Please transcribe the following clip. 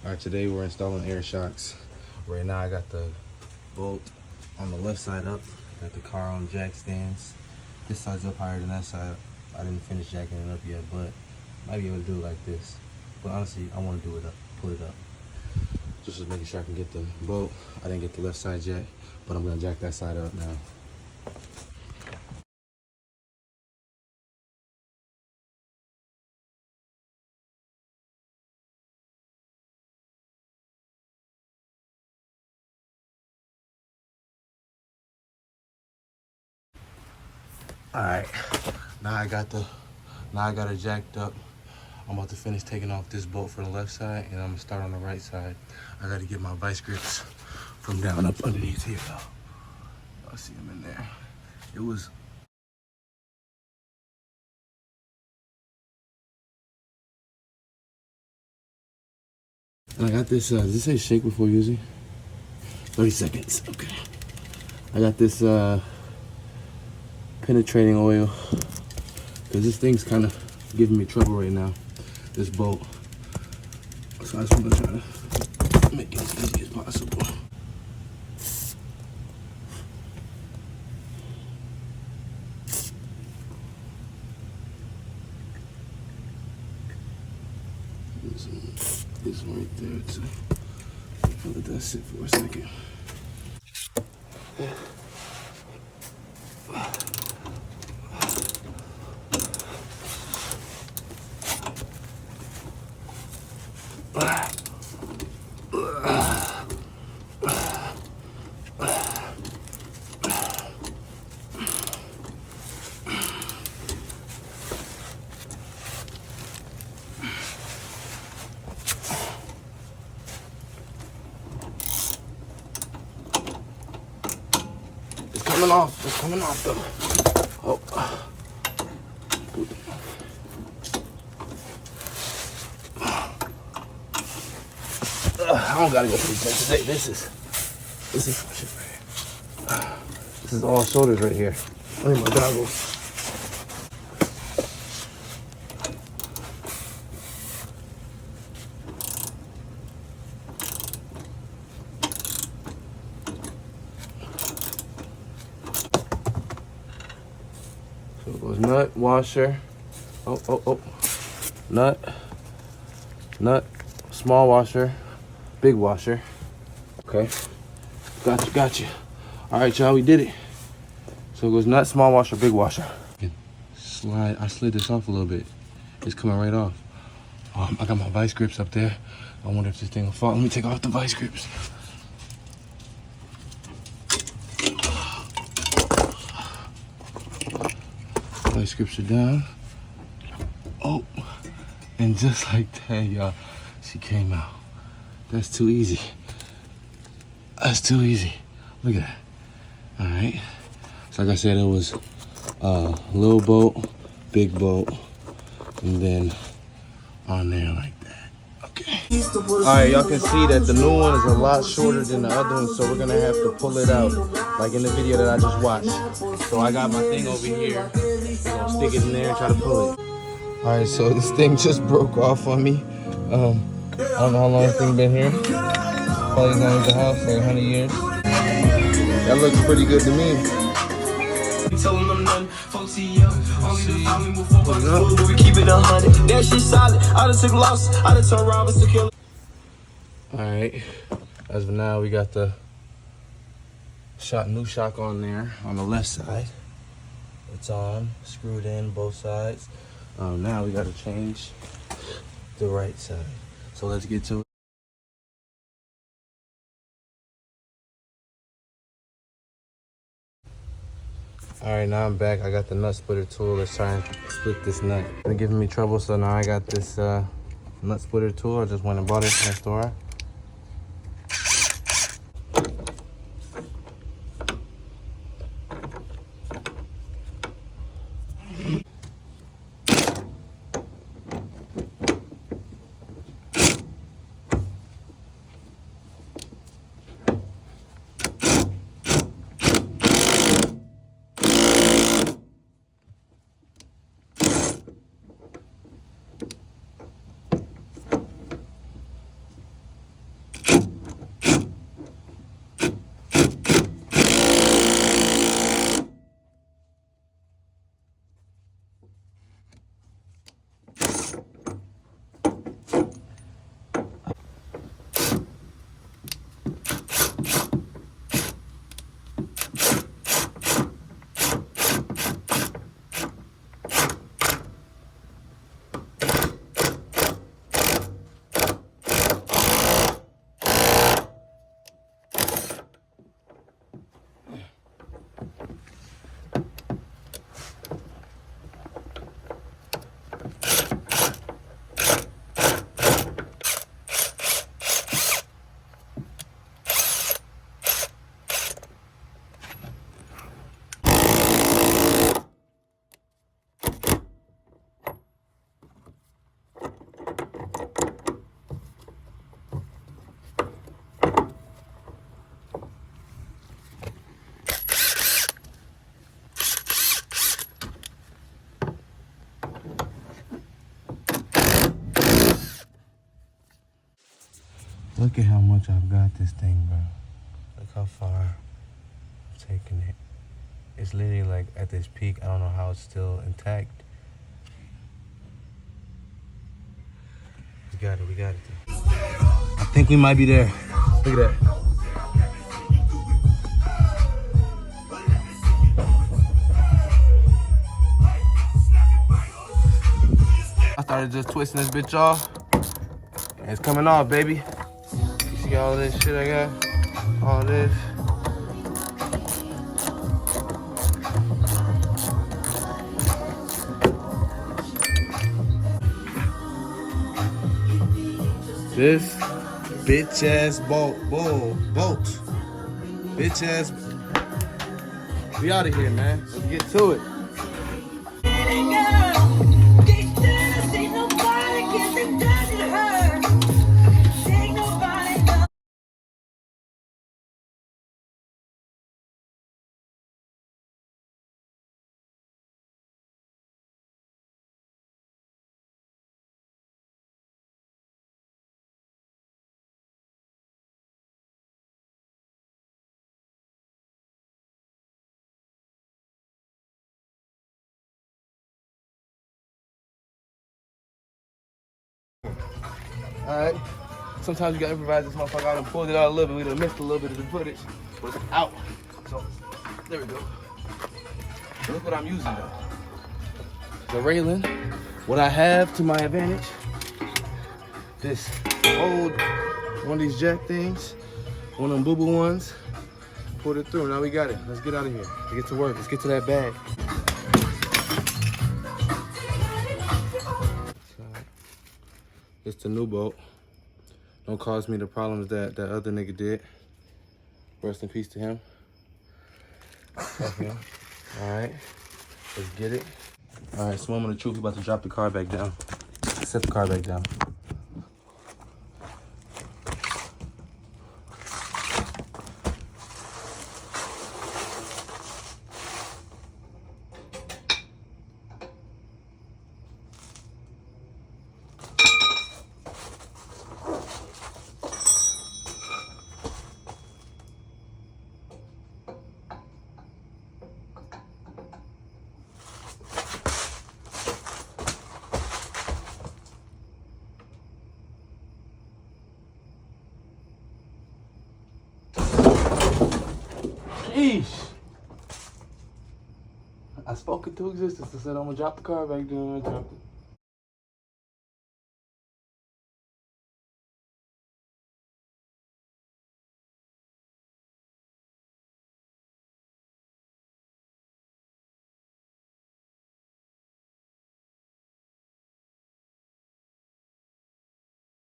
Alright, today we're installing air shocks. Right now I got the bolt on the left side up. Got the car on jack stands. This side's up higher than that side. I didn't finish jacking it up yet, but I might be able to do it like this. But honestly, I want to do it up, pull it up. Just making sure I can get the bolt. I didn't get the left side jack, but I'm gonna jack that side up now. Alright, now I got it jacked up. I'm about to finish taking off this bolt for the left side, and I'm gonna start on the right side. I gotta get my vice grips from down up underneath here though. Y'all see them in there. It was and I got this, does this say shake before using? 30 seconds, okay. I got this penetrating oil, because this thing's kind of giving me trouble right now, this bolt. So I just want to try to make it as easy as possible. This one right there, too. I'll let that sit for a second. It's coming off though. Oh. I don't gotta go to the gym today. This is all shoulders right here. I need my goggles. So it goes nut, washer, nut, small washer, big washer. Okay, got you. All right, y'all, we did it. So it goes nut, small washer, big washer. I slid this off a little bit. It's coming right off. I got my vice grips up there. I wonder if this thing will fall. Let me take off the vice grips. Vice grips are down. Oh, and just like that, y'all, she came out. That's too easy. That's too easy. Look at that. All right. So like I said, it was little bolt, big bolt, and then on there like that. Okay. All right, y'all can see that the new one is a lot shorter than the other one, so we're gonna have to pull it out, like in the video that I just watched. So I got my thing over here. I'm gonna stick it in there and try to pull it. All right, so this thing just broke off on me. I don't know how long this thing been here. Probably gonna leave the house like 100 years. That looks pretty good to me. Telling them nothing, folks see yo. Only the family will fall back. We keep it 100. That shit solid. I done took loss. I done turned robbers to kill. Alright. As of now, we got the new shock on there on the left side. It's on, screwed in both sides. Now we gotta change the right side. So let's get to it. All right, now I'm back. I got the nut splitter tool. Let's try and split this nut. It's giving me trouble, so now I got this nut splitter tool. I just went and bought it in the store. Look at how much I've got this thing, bro. Look how far I've taken it. It's literally like at this peak. I don't know how it's still intact. We got it, we got it. I think we might be there. Look at that. I started just twisting this bitch off. And it's coming off, baby. You see all this shit I got? All this. This bitch ass bolt. Bitch ass. We out of here, man. Let's get to it. Alright. Sometimes you gotta improvise this motherfucker. I done pulled it out a little bit. We done missed a little bit of the footage. But it's out. So, there we go. Look what I'm using though. The railing. What I have to my advantage. This old one of these jack things. One of them boo-boo ones. Pulled it through. Now we got it. Let's get out of here. Let's get to work. Let's get to that bag. It's the new bolt. Don't cause me the problems that that other nigga did. Rest in peace to him. Okay. Alright. Let's get it. Alright, so moment of truth, we about to drop the car back down. Set the car back down. Sheesh. I spoke into existence. I said I'm gonna drop the car back down.